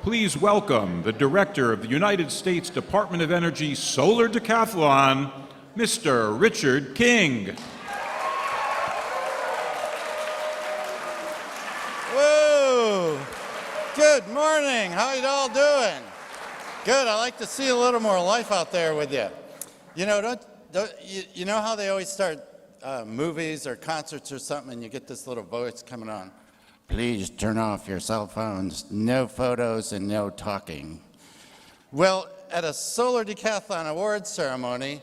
please welcome the Director of the United States Department of Energy Solar Decathlon, Mr. Richard King. Whoa! Good morning. How you all doing? Good. I like to see a little more life out there with you. You know, you know how they always start movies or concerts or something, and you get this little voice coming on. Please turn off your cell phones. No photos and no talking. Well, at a Solar Decathlon awards ceremony,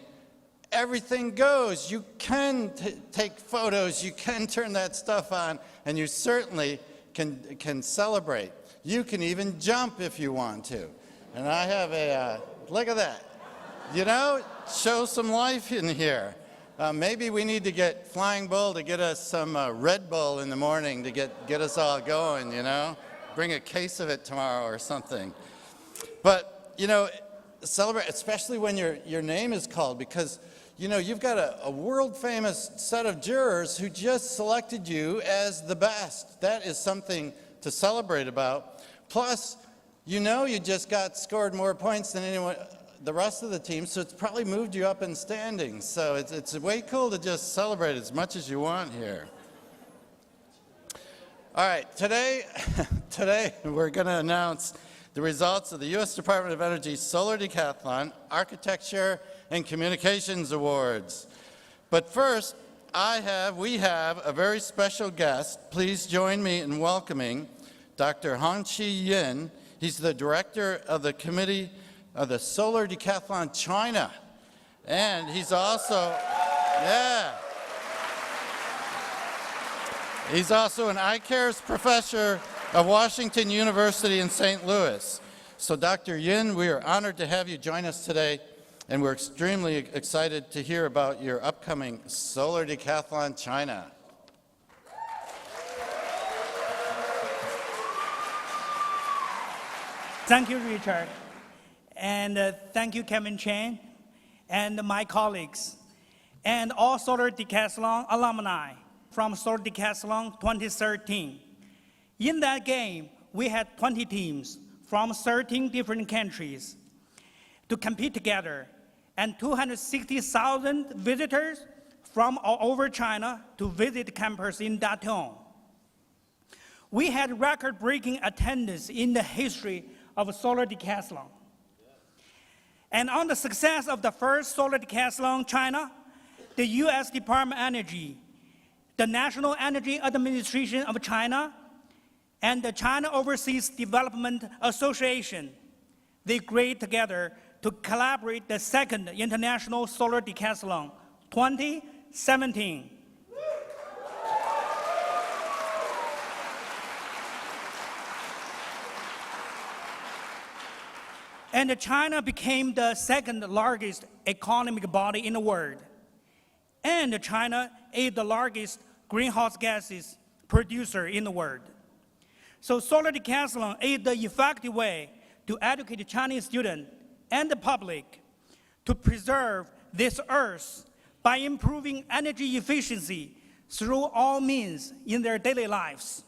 everything goes. You can take photos, you can turn that stuff on, and you certainly can celebrate. You can even jump if you want to. And I have a, look at that. You know, show some life in here. Maybe we need to get Flying Bull to get us some Red Bull in the morning to get us all going, you know? Bring a case of it tomorrow or something. But, you know, celebrate, especially when your name is called, because, you know, you've got a world-famous set of jurors who just selected you as the best. That is something to celebrate about. Plus, you know you just scored more points than anyone, the rest of the team, so it's probably moved you up in standings. So it's way cool to just celebrate as much as you want here. All right, today we're going to announce the results of the U.S. Department of Energy Solar Decathlon Architecture and Communications Awards. But first, we have a very special guest. Please join me in welcoming Dr. Han-Chi Yin. He's the director of the Committee of the Solar Decathlon China. And he's also, he's also an ICARES professor of Washington University in St. Louis. So Dr. Yin, we are honored to have you join us today, and we're extremely excited to hear about your upcoming Solar Decathlon China. Thank you, Richard. And thank you, Kevin Chen, and my colleagues, and all Solar Decathlon alumni from Solar Decathlon 2013. In that game, we had 20 teams from 13 different countries to compete together, and 260,000 visitors from all over China to visit campus in Datong. We had record-breaking attendance in the history of Solar Decathlon. And on the success of the first Solar Decathlon China, the U.S. Department of Energy, the National Energy Administration of China, and the China Overseas Development Association, they agreed together to collaborate the second International Solar Decathlon 2017. And China became the second largest economic body in the world. And China is the largest greenhouse gases producer in the world. So Solar Decathlon is the effective way to educate the Chinese students and the public to preserve this earth by improving energy efficiency through all means in their daily lives.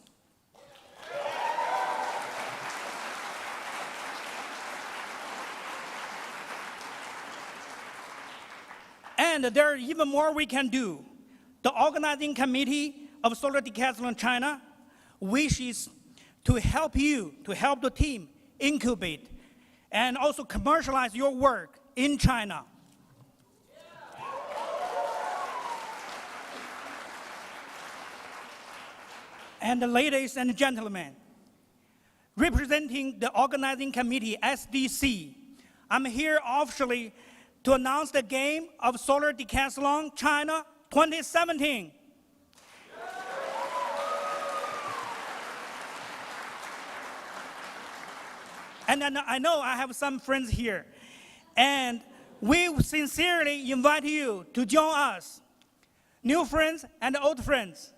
And there are even more we can do. The organizing committee of Solar Decathlon China wishes to help you, to help the team incubate and also commercialize your work in China. And ladies and gentlemen, representing the organizing committee, SDC, I'm here officially to announce the game of Solar Decathlon China 2017. And I know I have some friends here, and we sincerely invite you to join us, new friends and old friends.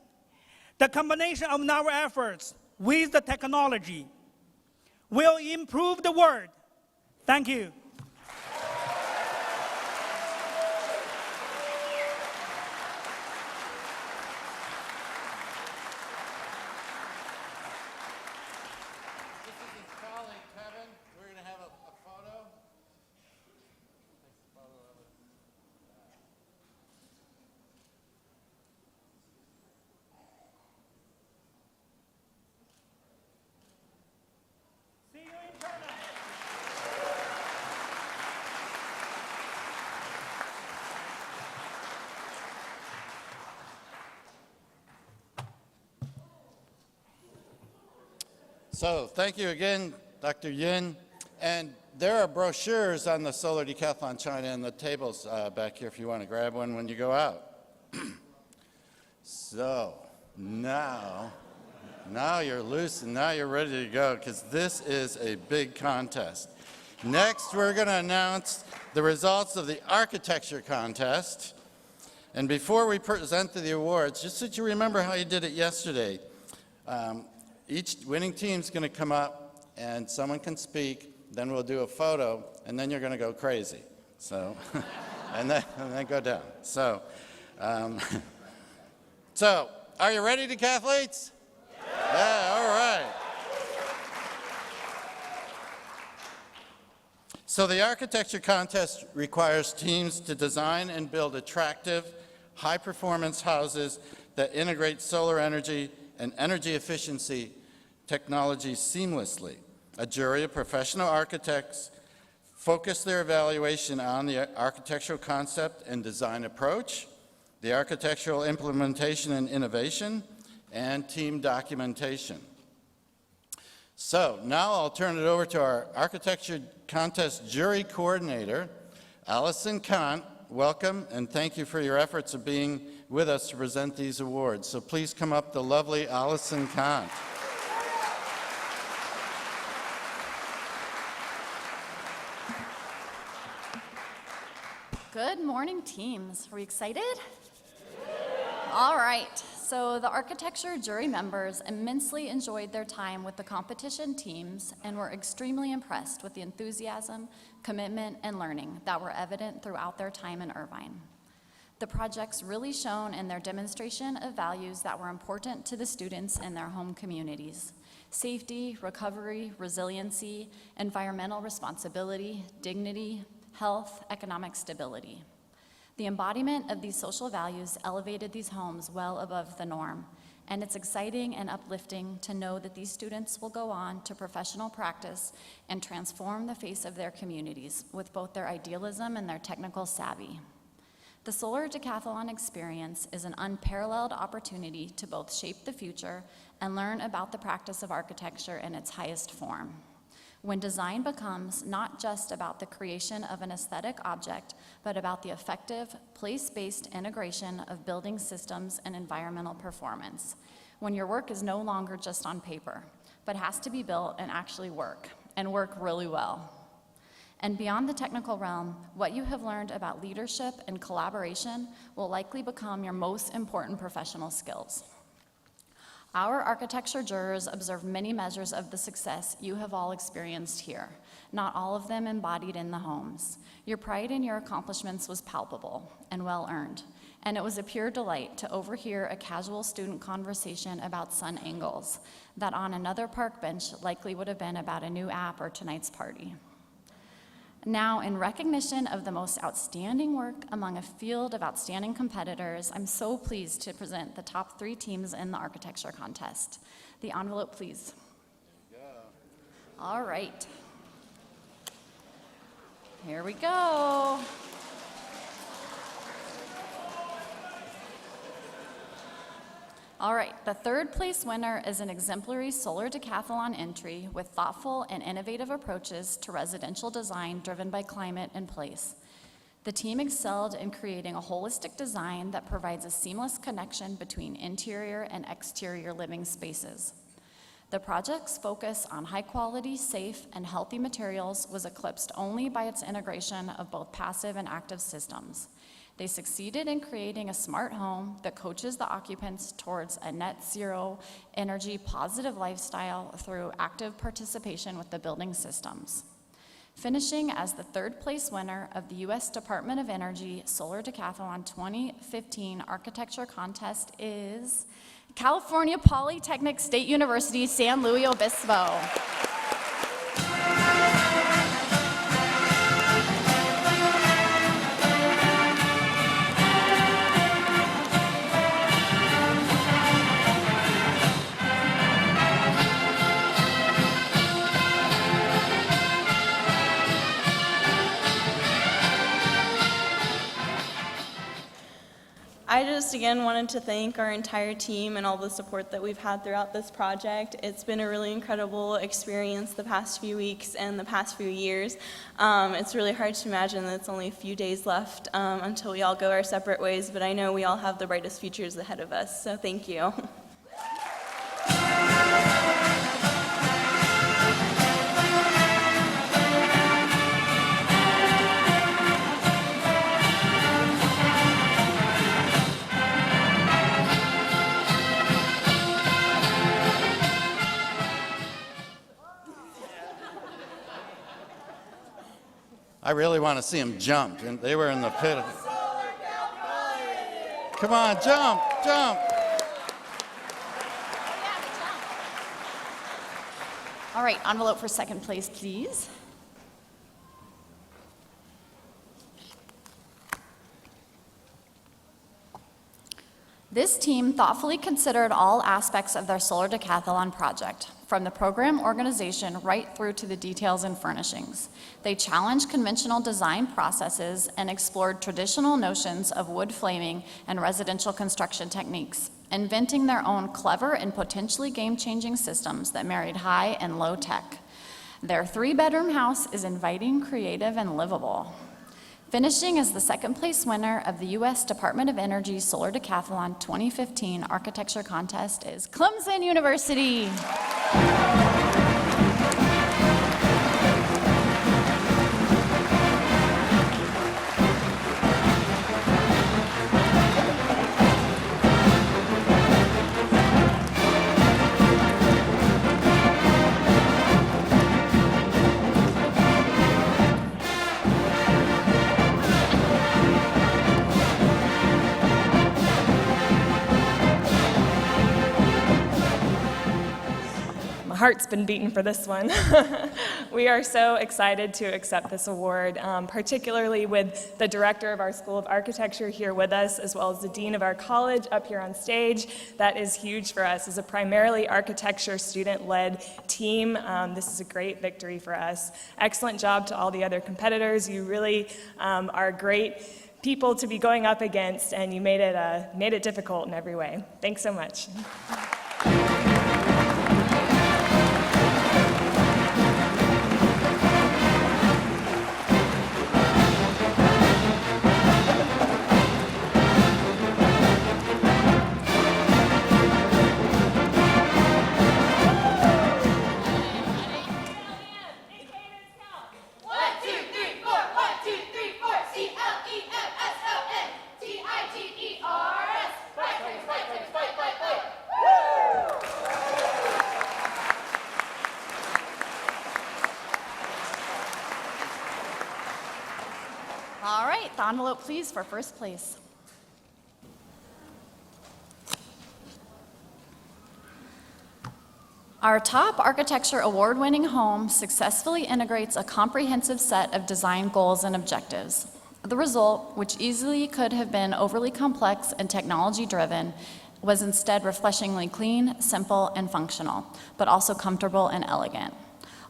The combination of our efforts with the technology will improve the world. Thank you. So thank you again, Dr. Yin. And there are brochures on the Solar Decathlon China in the tables back here if you want to grab one when you go out. So now you're loose and now you're ready to go because this is a big contest. Next, we're going to announce the results of the architecture contest. And before we present the awards, just so that you remember how you did it yesterday, each winning team's going to come up and someone can speak, then we'll do a photo, and then you're going to go crazy. So, and then go down. So, so are you ready, decathletes? Yeah, all right. So the architecture contest requires teams to design and build attractive, high-performance houses that integrate solar energy and energy efficiency technology seamlessly. A jury of professional architects focus their evaluation on the architectural concept and design approach, the architectural implementation and innovation, and team documentation. So now I'll turn it over to our architecture contest jury coordinator, Allison Kant. Welcome and thank you for your efforts of being with us to present these awards. So please come up, the lovely Allison Kant. Good morning, teams. Are we excited? All right. So the architecture jury members immensely enjoyed their time with the competition teams and were extremely impressed with the enthusiasm, commitment, and learning that were evident throughout their time in Irvine. The projects really shone in their demonstration of values that were important to the students in their home communities: safety, recovery, resiliency, environmental responsibility, dignity, health, economic stability. The embodiment of these social values elevated these homes well above the norm, and it's exciting and uplifting to know that these students will go on to professional practice and transform the face of their communities with both their idealism and their technical savvy. The Solar Decathlon experience is an unparalleled opportunity to both shape the future and learn about the practice of architecture in its highest form. When design becomes not just about the creation of an aesthetic object, but about the effective, place-based integration of building systems and environmental performance. When your work is no longer just on paper, but has to be built and actually work, and work really well. And beyond the technical realm, what you have learned about leadership and collaboration will likely become your most important professional skills. Our architecture jurors observed many measures of the success you have all experienced here, not all of them embodied in the homes. Your pride in your accomplishments was palpable and well-earned, and it was a pure delight to overhear a casual student conversation about sun angles that on another park bench likely would have been about a new app or tonight's party. Now, in recognition of the most outstanding work among a field of outstanding competitors, I'm so pleased to present the top 3 teams in the architecture contest. The envelope, please. There you go. All right. Here we go. All right, the 3rd place winner is an exemplary Solar Decathlon entry with thoughtful and innovative approaches to residential design driven by climate and place. The team excelled in creating a holistic design that provides a seamless connection between interior and exterior living spaces. The project's focus on high-quality, safe, and healthy materials was eclipsed only by its integration of both passive and active systems. They succeeded in creating a smart home that coaches the occupants towards a net zero energy positive lifestyle through active participation with the building systems. Finishing as the 3rd place winner of the U.S. Department of Energy Solar Decathlon 2015 Architecture Contest is California Polytechnic State University, San Luis Obispo. just again wanted to thank our entire team and all the support that we've had throughout this project. It's been a really incredible experience the past few weeks and the past few years. It's really hard to imagine that it's only a few days left until we all go our separate ways, but I know we all have the brightest futures ahead of us, so thank you. I really want to see them jump, and they were in the pit. Come on, jump, jump. All right, envelope for second place, please. This team thoughtfully considered all aspects of their solar decathlon project, from the program organization right through to the details and furnishings. They challenged conventional design processes and explored traditional notions of wood flaming and residential construction techniques, inventing their own clever and potentially game-changing systems that married high and low tech. Their 3-bedroom house is inviting, creative, and livable. Finishing as the second place winner of the U.S. Department of Energy Solar Decathlon 2015 Architecture Contest is Clemson University. Heart's been beating for this one. We are so excited to accept this award, particularly with the director of our School of Architecture here with us, as well as the dean of our college up here on stage. That is huge for us. As a primarily architecture student-led team, this is a great victory for us. Excellent job to all the other competitors. You really are great people to be going up against, and you made it difficult in every way. Thanks so much. All right, the envelope, please, for first place. Our top architecture award-winning home successfully integrates a comprehensive set of design goals and objectives. The result, which easily could have been overly complex and technology-driven, was instead refreshingly clean, simple, and functional, but also comfortable and elegant.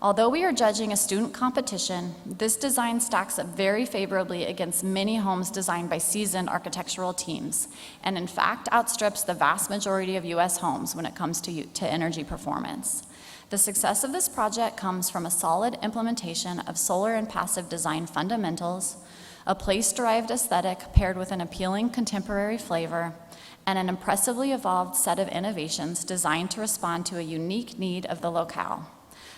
Although we are judging a student competition, this design stacks up very favorably against many homes designed by seasoned architectural teams, and in fact outstrips the vast majority of U.S. homes when it comes to energy performance. The success of this project comes from a solid implementation of solar and passive design fundamentals, a place-derived aesthetic paired with an appealing contemporary flavor, and an impressively evolved set of innovations designed to respond to a unique need of the locale.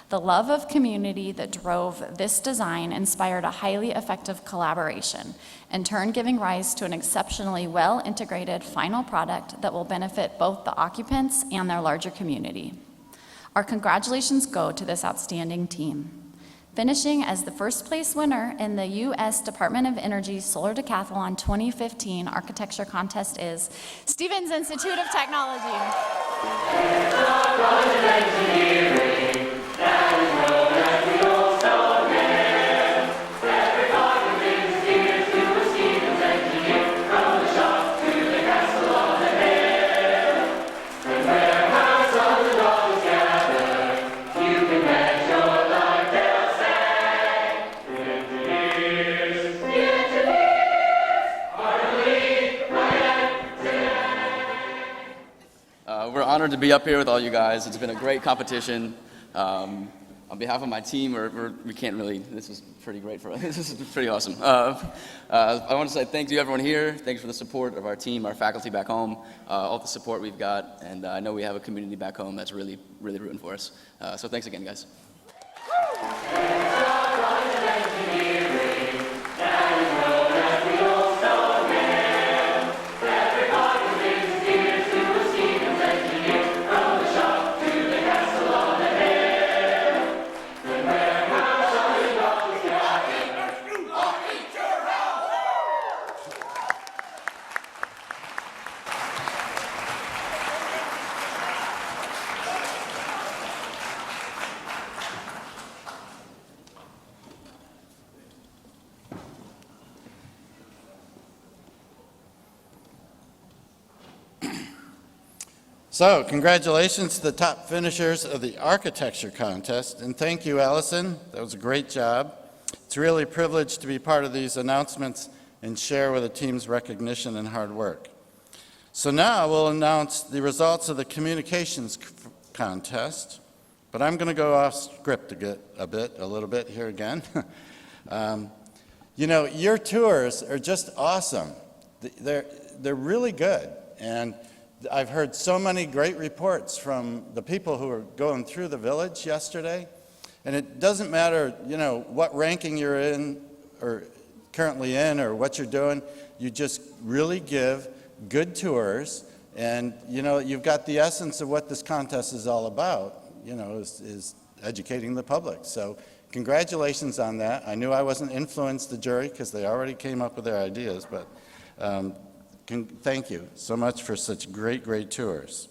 The love of community that drove this design inspired a highly effective collaboration, in turn giving rise to an exceptionally well-integrated final product that will benefit both the occupants and their larger community. Our congratulations go to this outstanding team. Finishing as the first place winner in the U.S. Department of Energy Solar Decathlon 2015 Architecture Contest is Stevens Institute of Technology. We're honored to be up here with all you guys. It's been a great competition. On behalf of my team, we can't really, this is pretty great for us. This is pretty awesome. I want to say thank you to everyone here. Thanks for the support of our team, our faculty back home, all the support we've got, and I know we have a community back home that's really, really rooting for us. So thanks again, guys. So, congratulations to the top finishers of the architecture contest, and thank you, Allison. That was a great job. It's really a privilege to be part of these announcements and share with the team's recognition and hard work. So now we'll announce the results of the communications contest, but I'm going to go off script a little bit here again. You know, your tours are just awesome. They're really good, and I've heard so many great reports from the people who were going through the village yesterday, and it doesn't matter, you know, what ranking you're in or currently in or what you're doing, you just really give good tours, and you know, you've got the essence of what this contest is all about, you know, is educating the public. So congratulations on that. I knew I wasn't influenced the jury because they already came up with their ideas, but thank you so much for such great tours.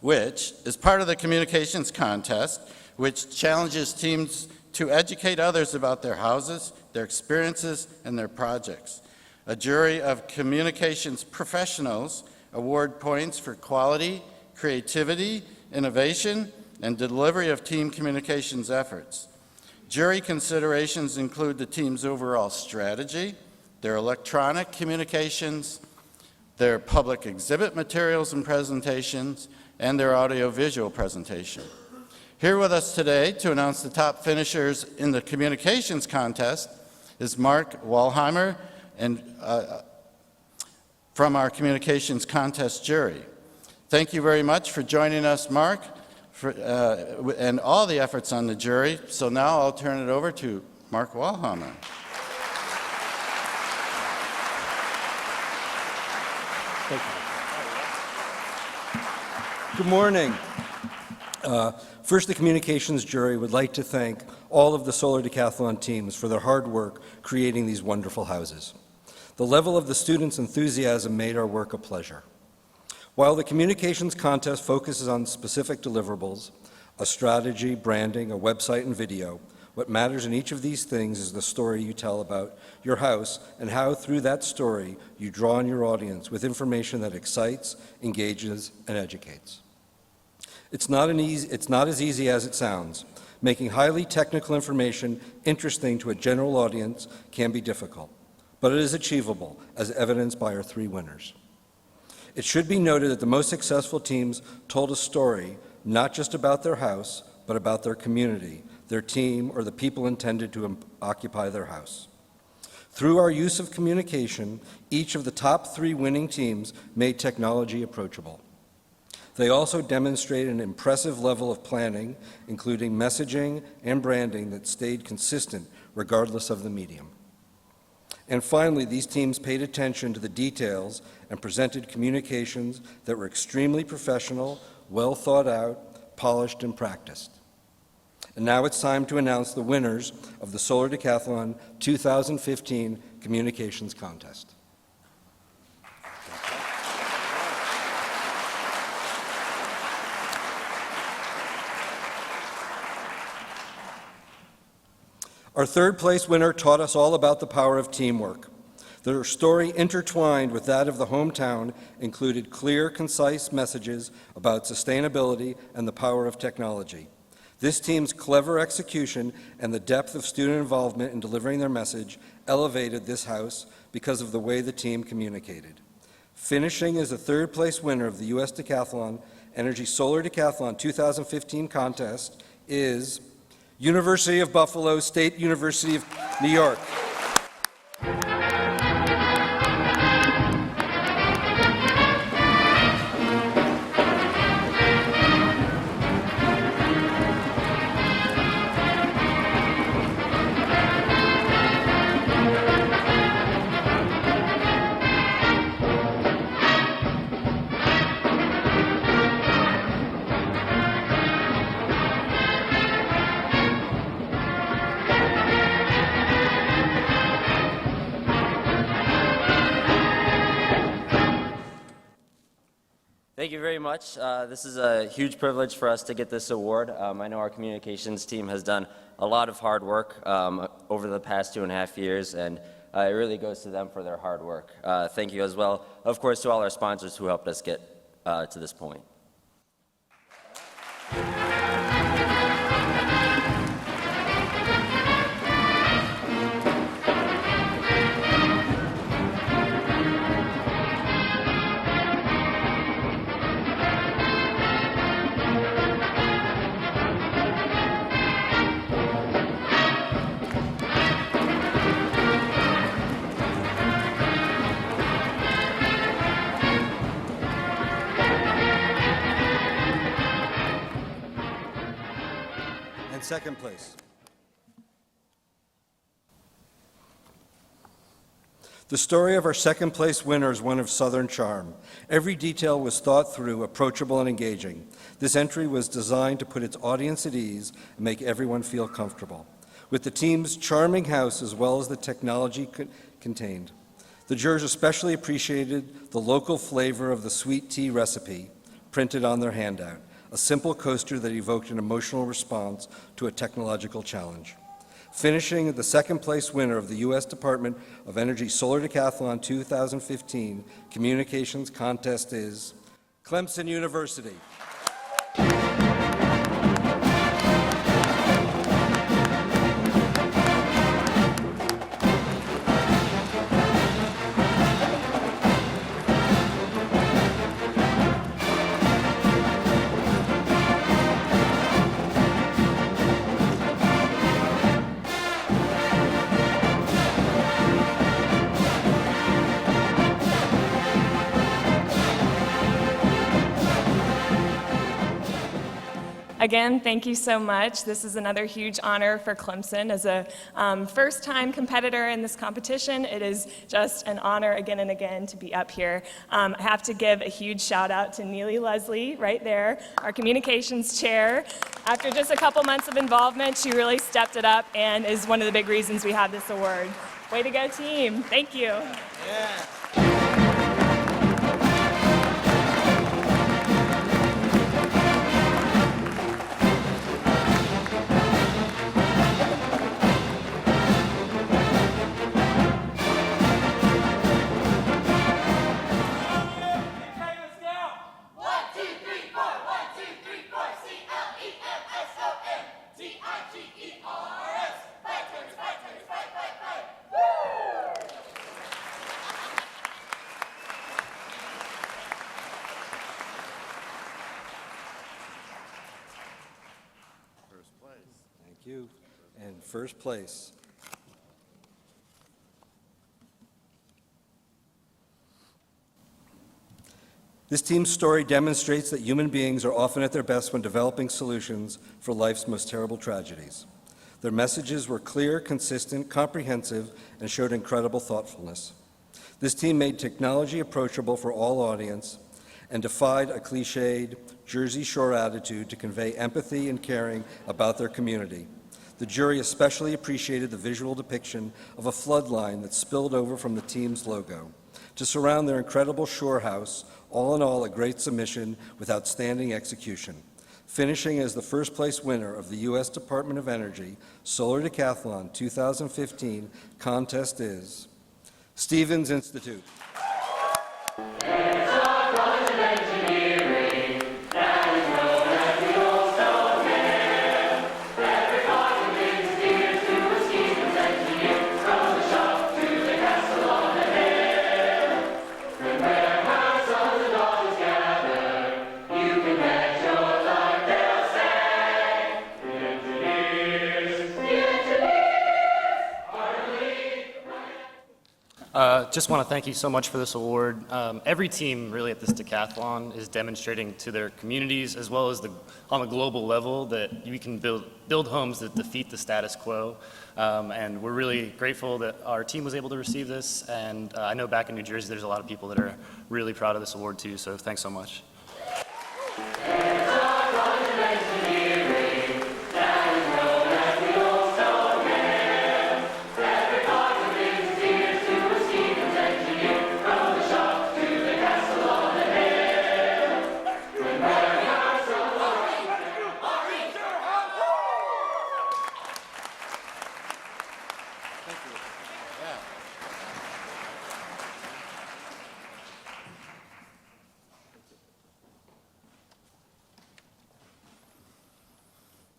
Which is part of the communications contest, which challenges teams to educate others about their houses, their experiences, and their projects. A jury of communications professionals award points for quality, creativity, innovation, and delivery of team communications efforts. Jury considerations include the team's overall strategy, their electronic communications, their public exhibit materials and presentations, and their audiovisual presentation. Here with us today to announce the top finishers in the communications contest is Mark Walheimer and from our communications contest jury. Thank you very much for joining us, Mark, and all the efforts on the jury. So now I'll turn it over to Mark Walheimer. Thank you. Good morning. First, the communications jury would like to thank all of the Solar Decathlon teams for their hard work creating these wonderful houses. The level of the students' enthusiasm made our work a pleasure. While the communications contest focuses on specific deliverables, a strategy, branding, a website, and video, what matters in each of these things is the story you tell about your house and how through that story you draw on your audience with information that excites, engages, and educates. It's not as easy as it sounds. Making highly technical information interesting to a general audience can be difficult, but it is achievable, as evidenced by our 3 winners. It should be noted that the most successful teams told a story not just about their house, but about their community, their team, or the people intended to occupy their house. Through our use of communication, each of the top 3 winning teams made technology approachable. They also demonstrated an impressive level of planning, including messaging and branding that stayed consistent regardless of the medium. And finally, these teams paid attention to the details and presented communications that were extremely professional, well thought out, polished, and practiced. And now it's time to announce the winners of the Solar Decathlon 2015 Communications Contest. Our 3rd place winner taught us all about the power of teamwork. Their story, intertwined with that of the hometown, included clear, concise messages about sustainability and the power of technology. This team's clever execution and the depth of student involvement in delivering their message elevated this house because of the way the team communicated. Finishing as the third place winner of the U.S. Decathlon Energy Solar Decathlon 2015 contest is University of Buffalo State University of New York. Thank you very much. This is a huge privilege for us to get this award. I know our communications team has done a lot of hard work over the past 2.5 years, and it really goes to them for their hard work. Thank you as well, of course, to all our sponsors who helped us get to this point. Second place. The story of our second place winner is one of Southern charm. Every detail was thought through, approachable and engaging. This entry was designed to put its audience at ease and make everyone feel comfortable, with the team's charming house as well as the technology contained. The jurors especially appreciated the local flavor of the sweet tea recipe printed on their handout, a simple coaster that evoked an emotional response to a technological challenge. Finishing the second place winner of the U.S. Department of Energy Solar Decathlon 2015 Communications Contest is Clemson University. Again, thank you so much. This is another huge honor for Clemson. As a first-time competitor in this competition, it is just an honor again and again to be up here. I have to give a huge shout out to Neely Leslie right there, our communications chair. After just a couple months of involvement, she really stepped it up and is one of the big reasons we have this award. Way to go, team. Thank you. Yeah. Thank you. And first place. This team's story demonstrates that human beings are often at their best when developing solutions for life's most terrible tragedies. Their messages were clear, consistent, comprehensive, and showed incredible thoughtfulness. This team made technology approachable for all audience and defied a cliched Jersey Shore attitude to convey empathy and caring about their community. The jury especially appreciated the visual depiction of a flood line that spilled over from the team's logo to surround their incredible shore house. All in all, a great submission with outstanding execution. Finishing as the first place winner of the U.S. Department of Energy Solar Decathlon 2015 contest is Stevens Institute. Where just want to thank you so much for this award. Every team really at this decathlon is demonstrating to their communities as well as on a global level that we can build homes that defeat the status quo. And we're really grateful that our team was able to receive this. And I know back in New Jersey there's a lot of people that are really proud of this award too, so thanks so much.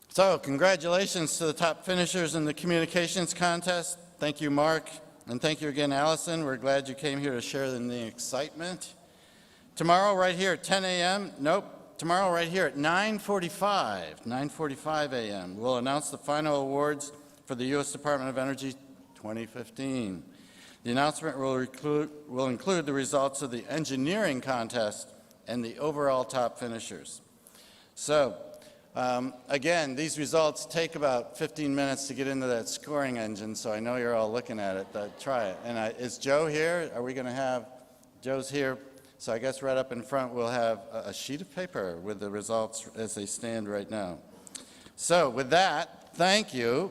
So congratulations to the top finishers in the communications contest. Thank you, Mark, and thank you again, Allison. We're glad you came here to share in the excitement. Tomorrow right here at 10 a.m., tomorrow right here at 9:45 a.m., we'll announce the final awards for the U.S. Department of Energy 2015. The announcement will include the results of the engineering contest and the overall top finishers. So, again, these results take about 15 minutes to get into that scoring engine, so I know you're all looking at it. Try it. And is Joe here? Are we going to have, Joe's here, so I guess right up in front we'll have a sheet of paper with the results as they stand right now. So with that, thank you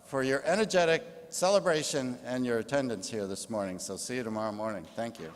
for your energetic celebration and your attendance here this morning. So see you tomorrow morning. Thank you.